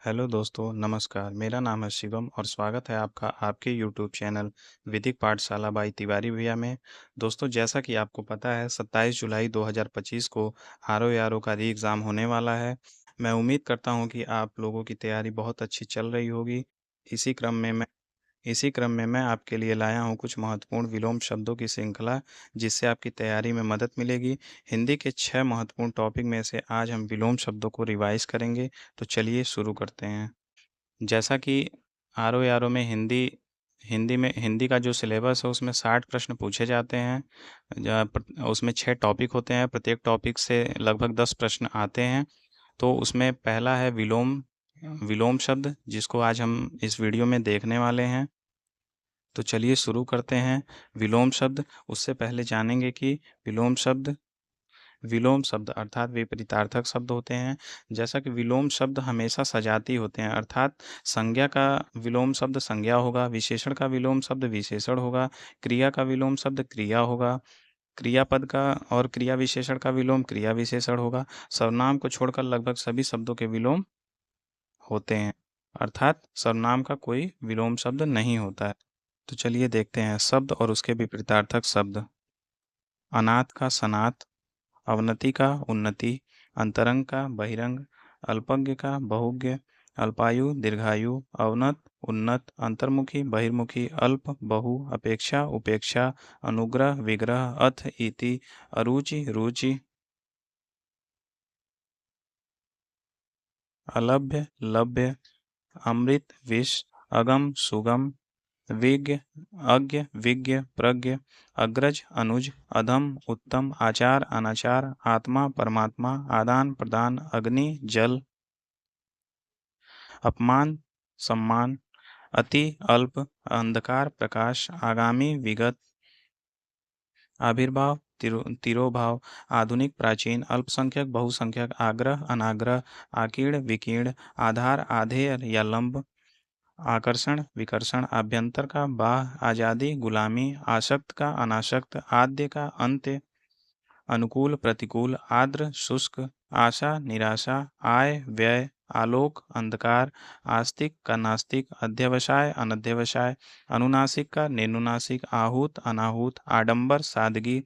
Hello दोस्तों, नमस्कार। मेरा नाम है शिवम और स्वागत है आपका आपके यूट्यूब चैनल वैदिक पाठशाला बाई तिवारी भैया में। दोस्तों, जैसा कि आपको पता है 27 जुलाई 2025 को आरओ-एआरओ का री एग्ज़ाम होने वाला है। मैं उम्मीद करता हूं कि आप लोगों की तैयारी बहुत अच्छी चल रही होगी। इसी क्रम में मैं इसी क्रम में मैं आपके लिए लाया हूँ कुछ महत्वपूर्ण विलोम शब्दों की श्रृंखला, जिससे आपकी तैयारी में मदद मिलेगी। हिंदी के 6 महत्वपूर्ण टॉपिक में से आज हम विलोम शब्दों को रिवाइज़ करेंगे, तो चलिए शुरू करते हैं। जैसा कि आरओ-एआरओ में हिंदी का जो सिलेबस है उसमें 60 प्रश्न पूछे जाते हैं। उसमें 6 टॉपिक होते हैं, प्रत्येक टॉपिक से लगभग 10 प्रश्न आते हैं। तो उसमें पहला है विलोम शब्द, जिसको आज हम इस वीडियो में देखने वाले हैं। तो चलिए शुरू करते हैं। विलोम शब्द, उससे पहले जानेंगे कि विलोम शब्द विलोम शब्द अर्थात विपरीतार्थक शब्द होते हैं। जैसा कि विलोम शब्द हमेशा सजाती होते हैं, अर्थात संज्ञा का विलोम शब्द संज्ञा होगा, विशेषण का विलोम शब्द विशेषण होगा, क्रिया का विलोम शब्द क्रिया होगा, क्रियापद का और क्रिया विशेषण का विलोम क्रिया विशेषण होगा। सर्वनाम को छोड़कर लगभग सभी शब्दों के विलोम होते हैं, अर्थात सर्वनाम का कोई विलोम शब्द नहीं होता है। तो चलिए देखते हैं शब्द और उसके विपरीतार्थक शब्द। अनाथ का सनाथ, अवनति का उन्नति, अंतरंग का बहिरंग, अल्पज्ञ का बहुज्ञ, अल्पायु दीर्घायु, अवनत उन्नत, अंतर्मुखी बहिर्मुखी, अल्प बहु, अपेक्षा उपेक्षा, अनुग्रह विग्रह, अथ इति, अरुचि रुचि, अलभ्य लभ्य, अमृत विष, अगम सुगम, विज्ञ अज्ञ विज्ञ प्रज्ञ, अग्रज अनुज, अधम उत्तम, आचार अनाचार, आत्मा परमात्मा, आदान प्रदान, अग्नि जल, अपमान सम्मान, अति अल्प, अंधकार प्रकाश, आगामी विगत, आविर्भाव तिरोभाव, आधुनिक प्राचीन, अल्पसंख्यक बहुसंख्यक, आग्रह अनाग्रह, आकीर्ण विकीर्ण, आधार आधेय या लंब, आकर्षण विकर्षण, आभ्यंतर का बाह, आजादी गुलामी, आसक्त का अनासक्त, आद्य का अंत्य, अनुकूल प्रतिकूल, आर्द्र शुष्क, आशा निराशा, आय व्यय, आलोक अंधकार, आस्तिक का नास्तिक, अध्यवसाय अनध्यवसाय, अनुनासिक का निर्नुनासिक, आहूत अनाहूत, आडंबर सादगी,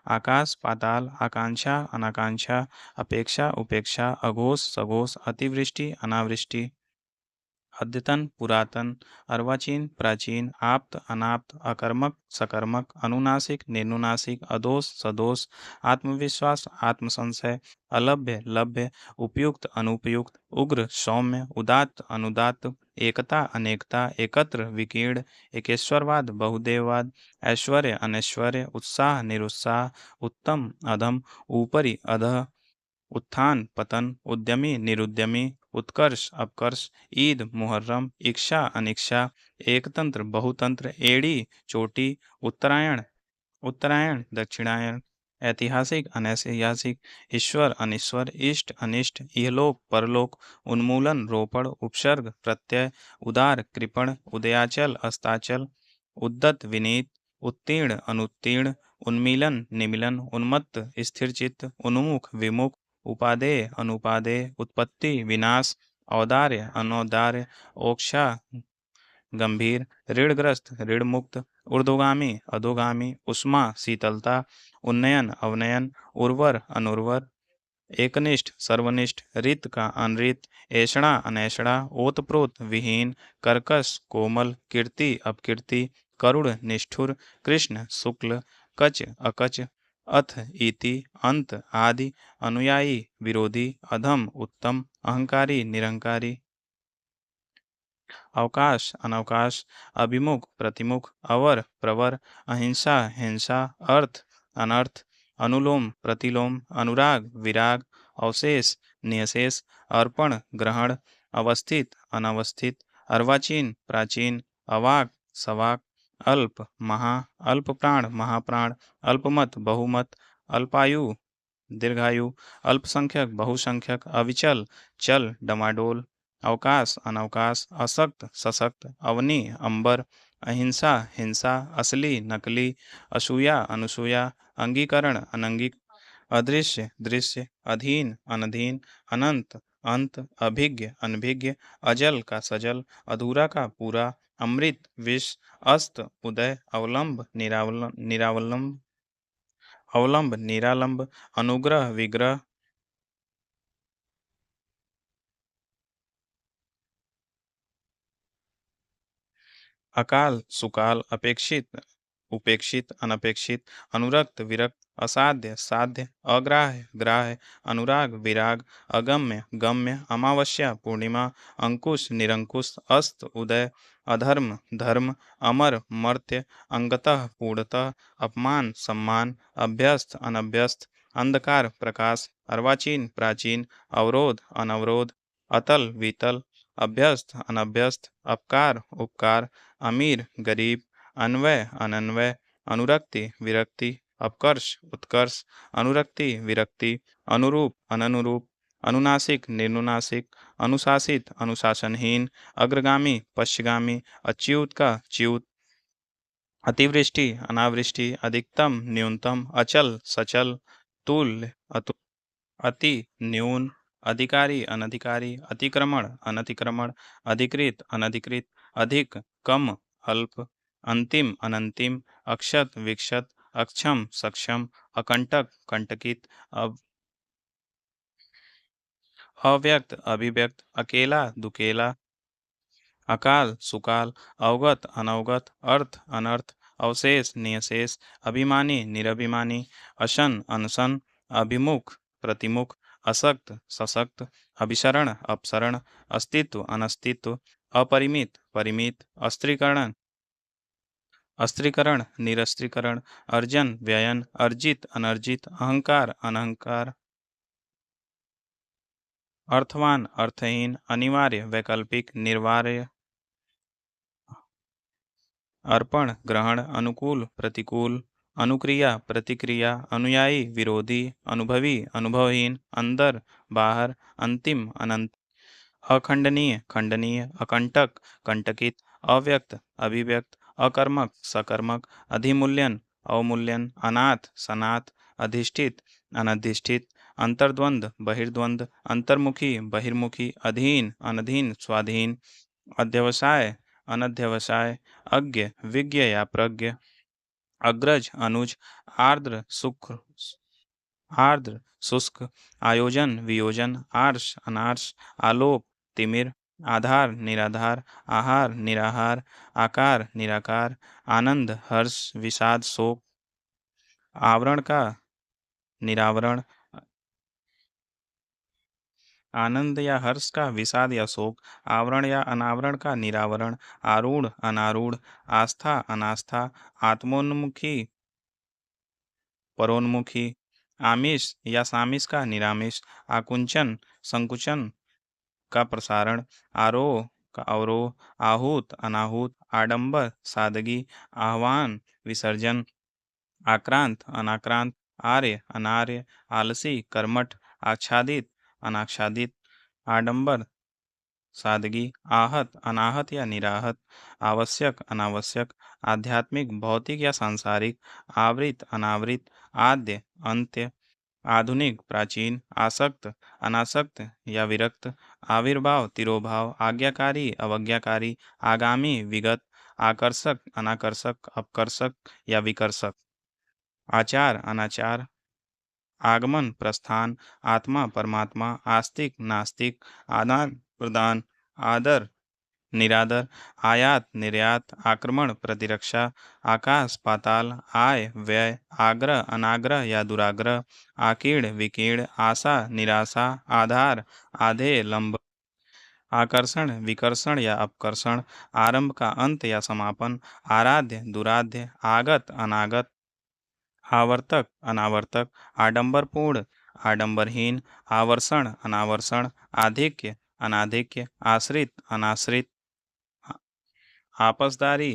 आकाश पाताल, आकांक्षा अनाकांक्षा, अपेक्षा उपेक्षा, अघोष सघोष, अतिवृष्टि अनावृष्टि, अद्यतन पुरातन, अर्वाचीन प्राचीन, आप्त अनाप्त, अकर्मक सकर्मक, अनुनासिक निर्नुनासिक, अदोष सदोष, आत्मविश्वास आत्मसंशय, अलभ्य लभ्य, उपयुक्त अनुपयुक्त, उग्र सौम्य, उदात्त अनुदात्त, एकता अनेकता, एकत्र विकीर्ण, एकेश्वरवाद बहुदेववाद, ऐश्वर्य अनैश्वर्य, उत्साह निरुत्साह, उत्तम अधम, ऊपरी अधः, उत्थान पतन, उद्यमी निरुद्यमी, उत्कर्ष अपकर्ष, ईद मुहर्रम, इच्छा अनिच्छा, एकतंत्र बहुतंत्र, एड़ी चोटी, उत्तरायण उत्तरायण दक्षिणायन, ऐतिहासिक अनैतिहासिक, ईश्वर अनिश्वर, इष्ट अनिष्ट, इहलोक परलोक, उन्मूलन रोपण, उपसर्ग प्रत्यय, उदार कृपण, उदयाचल अस्ताचल, उद्दत विनीत, उत्तीर्ण अनुत्तीर्ण, उन्मीलन निमिलन, उन्मत्त स्थिरचित्त, उन्मुख विमुख, उपादेय अनुपादेय, उत्पत्ति विनाश, औदार्य अनौदार्य, ओक्षा गंभीर, ऋणग्रस्त ऋण मुक्त, ऊर्ध्वगामी अधोगामी, उष्मा शीतलता, उन्नयन अवनयन, उर्वर अनुर्वर, एकनिष्ठ सर्वनिष्ठ, रित का अनरित, ऐषणा अनैषणा, ओतप्रोत विहीन, कर्कश कोमल, कीर्ति अपकीर्ति, करुण निष्ठुर, कृष्ण शुक्ल, कच अकच, अथ इति, अंत आदि, अनुयायी विरोधी, अधम उत्तम, अहंकारी निरहंकारी, अवकाश अनवकाश, अभिमुख प्रतिमुख, अवर प्रवर, अहिंसा हिंसा, अर्थ अनर्थ, अनुलोम प्रतिलोम, अनुराग विराग, अवशेष नियशेष, अर्पण ग्रहण, अवस्थित अनवस्थित, अर्वाचीन प्राचीन, अवाक सवाक, अल्प महा, अल्प प्राण महाप्राण, अल्पमत बहुमत, अल्पायु दीर्घायु, अल्पसंख्यक बहुसंख्यक, अविचल चल डमाडोल, अवकाश अनवकाश, असक्त सशक्त, अवनि अंबर, अहिंसा हिंसा, असली नकली, असूया अनुसूया, अंगीकरण अनंगी, अदृश्य दृश्य, अधीन अनधीन, अनंत अंत, अभिज्ञ, अनभिज्ञ, अजल का सजल, अधूरा का पूरा, अमृत, विष, अस्त, उदय, अवलंब, निरावलंब, अवलंब, निरालंब, अनुग्रह, विग्रह, अकाल, सुकाल, अपेक्षित, उपेक्षित, अनपेक्षित, अनुरक्त, विरक्त, असाध्य, साध्य, अग्राह्य, ग्राह्य, अनुराग, विराग, अगम्य, गम्य, अमावस्या, पूर्णिमा, अंकुश, निरंकुश, अस्त, उदय, अधर्म, धर्म, अमर, मर्त्य, अंगतः, पूर्णतः, अपमान, सम्मान, अभ्यस्त, अनभ्यस्त, अंधकार, प्रकाश, अर्वाचीन, प्राचीन, अवरोध, अनवरोध, अतल, वितल, अभ्यस्त, अनभ्यस्त, अपकार, उपकार, अमीर, गरीब, अन्वय, अनन्वय, अनुरक्ति, विरक्ति, अपकर्ष, उत्कर्ष, अनुरक्ति, विरक्ति, अनुरूप, अननुरूप, अनुनासिक, निर्नुनासिक, अनुशासित, अनुशासनहीन, अग्रगामी, पश्चगामी, अच्युत का च्युत, अतिवृष्टि, अनावृष्टि, अधिकतम, न्यूनतम, अचल, सचल, तुल्य, अति, न्यून, अधिकारी, अनधिकारी, अतिक्रमण, अनतिक्रमण, अधिकृत, अनधिकृत, अधिक, कम, अल्प, अंतिम, अनंतिम, अक्षत, विक्षत, अक्षम, सक्षम, अकंटक, कंटकित, अव्यक्त, अभिव्यक्त, अकेला, दुकेला, अकाल, सुकाल, अवगत, अनवगत, अर्थ, अनर्थ, अवशेष, नियशेष, अभिमानी, निरभिमानी, अशन, अनशन, अभिमुख, प्रतिमुख, असक्त, सशक्त, अभिसरण, अपसरण, अस्तित्व, अनस्तित्व, अपरिमित, परिमित, अस्त्रीकरण, अस्त्रीकरण, निरस्त्रीकरण, अर्जन, व्ययन, अर्जित, अनर्जित, अहंकार, अनहंकार, अर्थवान, अर्थहीन, अनिवार्य, वैकल्पिक, निर्वार्य, अर्पण, ग्रहण, अनुकूल, प्रतिकूल, अनुक्रिया, प्रतिक्रिया, अनुयायी, विरोधी, अनुभवी, अनुभवहीन, अंदर, बाहर, अंतिम, अनंत, अखंडनीय, खंडनीय, अकंटक, कंटकित, अव्यक्त, अभिव्यक्त, अकर्मक, सकर्मक, अधिमूल्यन, अवमूल्यन, अनाथ, सनाथ, अधिष्ठित, अनधिष्ठित, अंतर्द्वंद, बहिर्द्वंद, अंतर्मुखी, बहिर्मुखी, अधीन, अनधीन, स्वाधीन, अध्यवसाय, अनध्यवसाय, अज्ञ, विज्ञ या प्रज्ञ, अग्रज, अनुज, आर्द्र, आर्द्र, शुष्क, आयोजन, वियोजन, आर्ष, अनार्ष, आलोक, तिमिर, आधार, निराधार, आहार, निराहार, आकार, निराकार, आनंद, हर्ष, विषाद, शोक, आवरण का निरावरण, आनंद या हर्ष का विषाद या शोक, आवरण या अनावरण का निरावरण, आरूढ़, अनारूढ़, आस्था, अनास्था, आत्मोन्मुखी, परोन्मुखी, आमिष या सामिष का निरामिष, आकुंचन, संकुचन का प्रसारण, आरोह का अवरोह, आहूत, अनाहूत, आडंबर, सादगी, आह्वान, विसर्जन, आक्रांत, अनाक्रांत, आर्य, अनार्य, आलसी, कर्मठ, आच्छादित, अनाच्छादित, आडंबर, सादगी, आहत, अनाहत या निराहत, आवश्यक, अनावश्यक, आध्यात्मिक, भौतिक या सांसारिक, आवृत, अनावृत, आद्य, अंत्य, आधुनिक, प्राचीन, आसक्त, अनासक्त या विरक्त, आविर्भाव, तिरोभाव, आज्ञाकारी, अवज्ञाकारी, आगामी, विगत, आकर्षक, अनाकर्षक, अपकर्षक या विकर्षक, आचार, अनाचार, आगमन, प्रस्थान, आत्मा, परमात्मा, आस्तिक, नास्तिक, आदान प्रदान, आदर, निरादर, आयात, निर्यात, आक्रमण, प्रतिरक्षा, आकाश, पाताल, आय, व्यय, आग्रह, अनाग्रह या दुराग्रह, आकीर्ण, विकीर्ण, आशा, निराशा, आधार, आधेय, लंब, आकर्षण, विकर्षण या अपकर्षण, आरंभ का अंत या समापन, आराध्य, दुराध्य, आगत, अनागत, आवर्तक, अनावर्तक, आडंबरपूर्ण, आडंबरहीन, आवर्षण, अनावर्षण, आधिक्य, अनाधिक्य, आश्रित, अनाश्रित, आ- आपसदारी,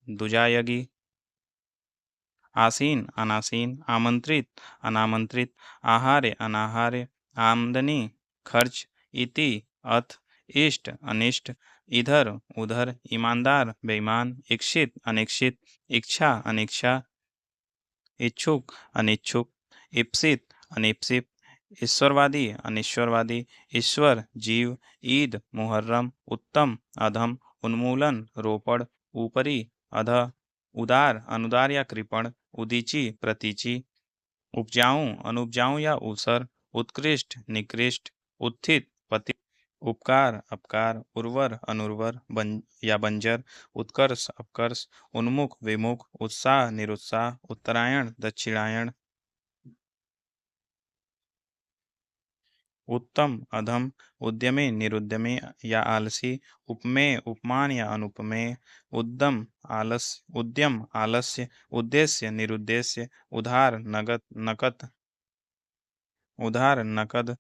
दुजायगी, आसीन, अनासीन, आमंत्रित, अनामंत्रित, आहार्य, अनाहार्य, आमदनी, खर्च, इति, अथ, इष्ट, अनिष्ट, इधर, उधर, ईमानदार, बेईमान, इच्छित, अनिच्छित, इच्छा, अनिच्छा, इच्छुक, अनिच्छुक, इप्सित, अनिप्सित, ईश्वरवादी, अनिश्वरवादी, ईश्वर, जीव, ईद, मुहर्रम, उत्तम, अधम, उन्मूलन, रोपड़, ऊपरी, अधः, उदार, अनुदार या कृपण, उदीची, प्रतीची, उपजाऊ, अनुपजाऊ या ऊसर, उत्कृष्ट, निकृष्ट, उत्थित, पतित, उपकार, अपकार, उर्वर, अनुर्वर, या बंजर, उत्कर्ष, अपकर्ष, उन्मुख, विमुख, उत्साह, निरुत्साह, उत्तरायण, दक्षिणायण, उत्तम, अधम, उद्यमी, निरुद्यमी या आलसी, उपमेय, उपमान या अनुपमेय, उद्यम, आलस्य, उद्देश्य, निरुद्देश्य, उधार, नगद, नकद, उधार, नकद,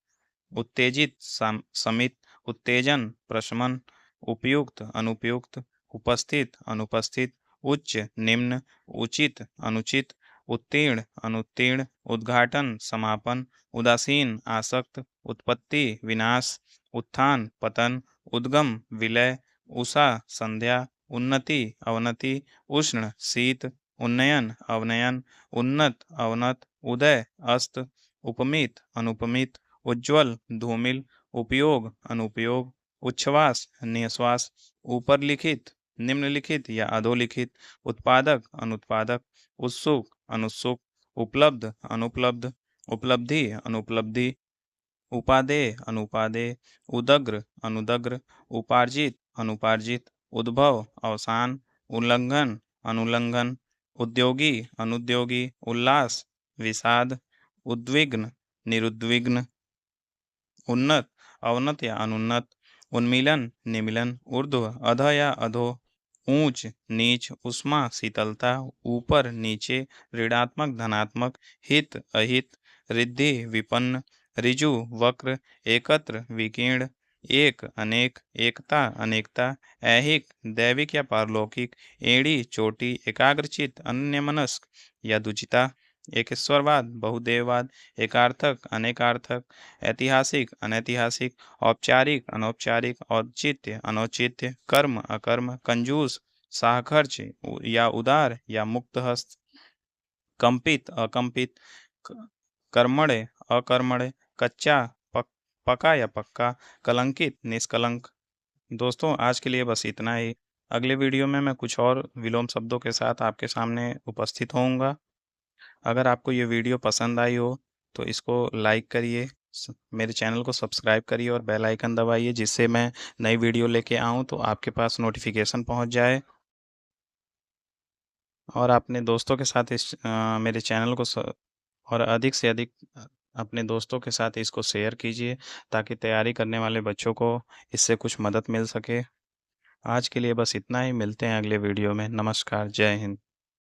उत्तेजित, समित, उत्तेजन, प्रशमन, उपयुक्त, अनुपयुक्त, उपस्थित, अनुपस्थित, उच्च, निम्न, उचित, अनुचित, उत्तीर्ण, अनुत्तीर्ण, उद्घाटन, समापन, उदासीन, आसक्त, उत्पत्ति, विनाश, उत्थान, पतन, उद्गम, विलय, उषा, संध्या, उन्नति, अवनति, उष्ण, शीत, उन्नयन, अवनयन, उन्नत, अवनत, उदय, अस्त, उपमित, अनुपमित, उज्ज्वल, धूमिल, उपयोग, अनुपयोग, उच्छ्वास, निःश्वास, ऊपर लिखित, निम्नलिखित या अधोलिखित, उत्पादक, अनुत्पादक, उत्सुक, अनुत्सुक, उपलब्ध, अनुपलब्ध, उपलब्धि, अनुपलब्धि, उपादेय, अनुपादेय, उदग्र, अनुदग्र, उपार्जित, अनुपार्जित, उद्भव, अवसान, उल्लंघन, अनुल्लंघन, उद्योगी, अनुद्योगी, उल्लास, विषाद, उद्विग्न, निरुद्विग्न, उन्नत, अवनत या अनुन्नत, उन्मीलन, निमीलन, ऊर्ध्व, अधः या अधो, ऊंच, नीच, उष्मा, शीतलता, ऊपर, नीचे, ऋणात्मक, धनात्मक, हित, अहित, रिद्धि, विपन्न, ऋजु, वक्र, एकत्र, विकीर्ण, एक, अनेक, एकता, अनेकता, ऐहिक, दैविक या पारलौकिक, एड़ी, चोटी, एकाग्रचित, अन्यमनस्क या दुचिता, एकेश्वरवाद, बहुदेववाद, एकार्थक, अनेकार्थक, ऐतिहासिक, अनैतिहासिक, औपचारिक, अनौपचारिक, औचित्य, अनौचित्य, कर्म, अकर्म, कंजूस, साहखर्च या उदार या मुक्त हस्त, कंपित, अकंपित, कर्मण्य, अकर्मण्य, कच्चा, पका या पक्का, कलंकित, निष्कलंक। दोस्तों, आज के लिए बस इतना ही। अगले वीडियो में मैं कुछ और विलोम शब्दों के साथ आपके सामने उपस्थित होऊंगा। अगर आपको ये वीडियो पसंद आई हो तो इसको लाइक करिए, मेरे चैनल को सब्सक्राइब करिए और बेल आइकन दबाइए, जिससे मैं नई वीडियो लेके आऊँ तो आपके पास नोटिफिकेशन पहुँच जाए। और अपने दोस्तों के साथ मेरे चैनल को और अधिक से अधिक अपने दोस्तों के साथ इसको शेयर कीजिए, ताकि तैयारी करने वाले बच्चों को इससे कुछ मदद मिल सके। आज के लिए बस इतना ही, मिलते हैं अगले वीडियो में। नमस्कार, जय हिंद।